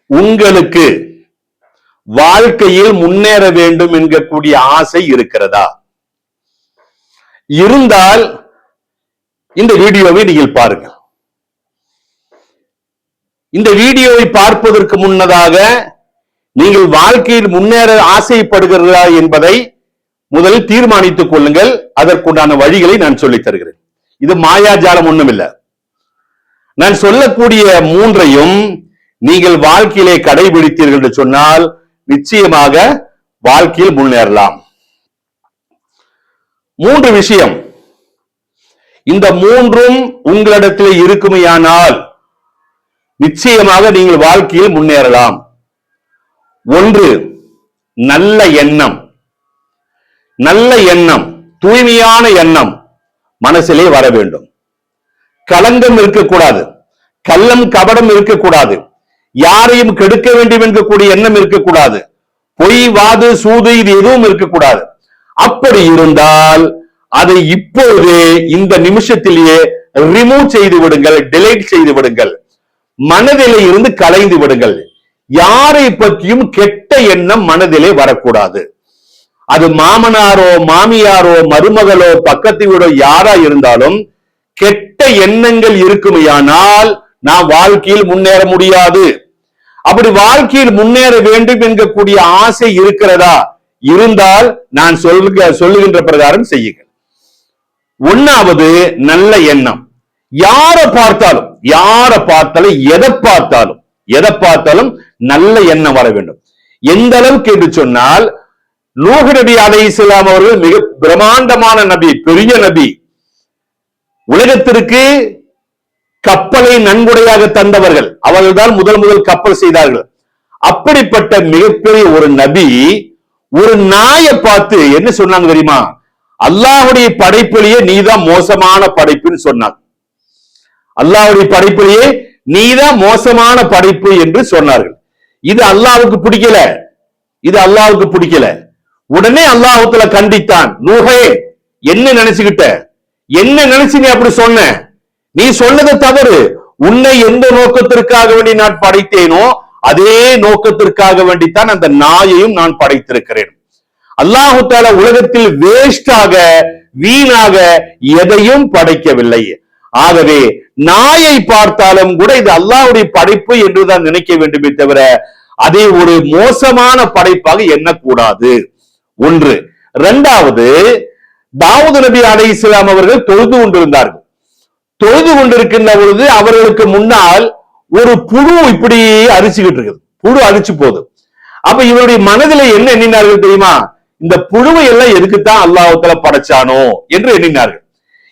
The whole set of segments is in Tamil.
உங்களுக்கு வாழ்க்கையில் முன்னேற வேண்டும் என்கக்கூடிய ஆசை இருக்கிறதா? இருந்தால் இந்த வீடியோவை நீங்கள் பாருங்கள். இந்த வீடியோவை பார்ப்பதற்கு முன்னதாக நீங்கள் வாழ்க்கையில் முன்னேற ஆசைப்படுகிறதா என்பதை முதலில் தீர்மானித்துக் கொள்ளுங்கள். அதற்குண்டான வழிகளை நான் சொல்லித் தருகிறேன். இது மாயாஜாலம் ஒண்ணுமில்லை. நான் சொல்லக்கூடிய மூன்றையும் நீங்கள் வாழ்க்கையிலே கடைபிடித்தீர்கள் என்று சொன்னால் நிச்சயமாக வாழ்க்கையில் முன்னேறலாம். மூன்று விஷயம், இந்த மூன்றும் உங்களிடத்தில் இருக்குமையானால் நிச்சயமாக நீங்கள் வாழ்க்கையில் முன்னேறலாம். ஒன்று, நல்ல எண்ணம். நல்ல எண்ணம், தூய்மையான எண்ணம் மனசிலே வர வேண்டும். களங்கம் இருக்கக்கூடாது, கள்ளம் கபடம் இருக்கக்கூடாது, யாரையும் கெடுக்க வேண்டும் என்கக்கூடிய எண்ணம் இருக்கக்கூடாது, பொய் வாது சூது இது எதுவும் இருக்கக்கூடாது. அப்படி இருந்தால் அதை இப்போது இந்த நிமிஷத்திலேயே ரிமூவ் செய்து விடுங்கள், டிலீட் செய்து விடுங்கள், மனதிலே இருந்து கலைந்து விடுங்கள். யாரை பற்றியும் கெட்ட எண்ணம் மனதிலே வரக்கூடாது. அது மாமனாரோ மாமியாரோ மருமகளோ பக்கத்து வீடோ யாரா இருந்தாலும் கெட்ட எண்ணங்கள் இருக்குமையானால் நான் வாழ்க்கையில் முன்னேற முடியாது. அப்படி வாழ்க்கையில் முன்னேற வேண்டும் என்கக்கூடிய ஆசை இருக்கிறதா? இருந்தால் நான் சொல்லுகின்ற பிரகாரம் செய்யுங்கள். ஒன்னாவது, நல்ல எண்ணம். யாரை பார்த்தாலும் எதை பார்த்தாலும் நல்ல எண்ணம் வர வேண்டும். எந்த அளவுக்கு என்று சொன்னால், நூஹ் நபி அலைஹிஸ்ஸலாம் அவர்கள் மிக பிரம்மாண்டமான நபி, பெரிய நபி, உலகத்திற்கு கப்பலை நன்கொடையாக தந்தவர்கள். அவர்கள்தான் முதல் கப்பல் செய்தார்கள். அப்படிப்பட்ட மிகப்பெரிய ஒரு நபி ஒரு நாயை பார்த்து என்ன சொன்னாங்க தெரியுமா? அல்லாஹ்வுடைய படைப்பிலேயே நீதான் மோசமான படைப்புன்னு சொன்னாங்க. அல்லாஹ்வுடைய படைப்பிலேயே நீதான் மோசமான படைப்பு என்று சொன்னார்கள். இது அல்லாஹ்வுக்கு பிடிக்கல. உடனே அல்லாஹ்வுல கண்டித்தான். நூஹே, என்ன நினைச்சுக்கிட்ட? என்ன நினைச்சு நீ அப்படி சொன்ன? நீ சொன்னது தவறு. உன்னை எந்த நோக்கத்திற்காக வேண்டி நான் படைத்தேனோ அதே நோக்கத்திற்காக வேண்டித்தான் அந்த நாயையும் நான் படைத்திருக்கிறேன். அல்லாஹு தஆலா உலகத்தில் வேஸ்டாக வீணாக எதையும் படைக்கவில்லை. ஆகவே நாயை பார்த்தாலும் கூட இது அல்லாஹ்வுடைய படைப்பு என்றுதான் நினைக்க வேண்டுமே தவிர அதை ஒரு மோசமான படைப்பாக எண்ணக்கூடாது. ஒன்று. இரண்டாவது, தாவூத் நபி அலைஹிஸ்ஸலாம் அவர்கள் தொழுது கொண்டிருந்தார்கள். தொழுது கொண்டிருக்கின்ற பொழுது அவர்களுக்கு முன்னால் ஒரு புழு இப்படி அரிச்சுக்கிட்டு இருக்குது. புழு அரிச்சு போகுது. அப்ப இவருடைய மனதில் என்ன எண்ணினார்கள் தெரியுமா? இந்த புழுவை எல்லாம் எதுக்குத்தான் அல்லாஹ் தஆலா படைச்சானோ என்று எண்ணினார்கள்.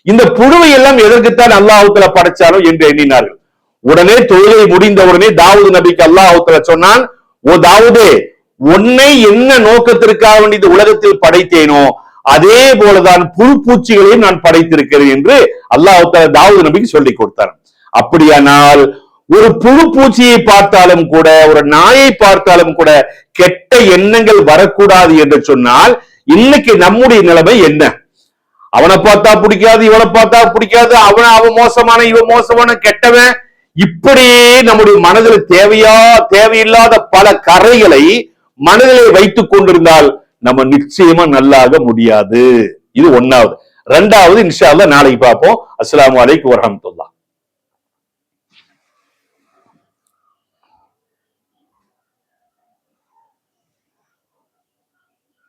இந்த புழுவை எல்லாம் எதற்குத்தான் அல்லாஹ் தஆலா படைச்சானோ என்று எண்ணினார்கள். உடனே தொழுகை முடிந்த உடனே தாவூத் நபிக்கு அல்லாஹ் தஆலா சொன்னான், ஓ தாவூதே, உன்னை என்ன நோக்கத்திற்காக வேண்டி இந்த உலகத்தில் படைத்தேனோ அதே போலதான் புழு பூச்சிகளையும் நான் படைத்திருக்கிறேன் என்று அல்லாஹ் தஆலா தாவூத் நபிக்கு சொல்லிக் கொடுத்தார். அப்படியானால் ஒரு புழு பூச்சியை பார்த்தாலும் கூட, ஒரு நாயை பார்த்தாலும் கூட கெட்ட எண்ணங்கள் வரக்கூடாது என்று சொன்னால் இன்னைக்கு நம்முடைய நிலைமை என்ன? அவனை பார்த்தா பிடிக்காது, இவனை பார்த்தா பிடிக்காது, அவன் மோசமான, இவன் மோசமான, கெட்டவன், இப்படியே நம்முடைய மனதில் தேவையில்லாத பல கரைகளை மனதிலே வைத்துக் கொண்டிருந்தால் நம்ம நிச்சயமா நல்லாக முடியாது. இது ஒன்னாவது. இரண்டாவது, இன்ஷா அல்லாஹ் நாளைக்கு பார்ப்போம். அஸ்ஸலாமு அலைக்கும் வரஹ்மத்துல்லாஹ்.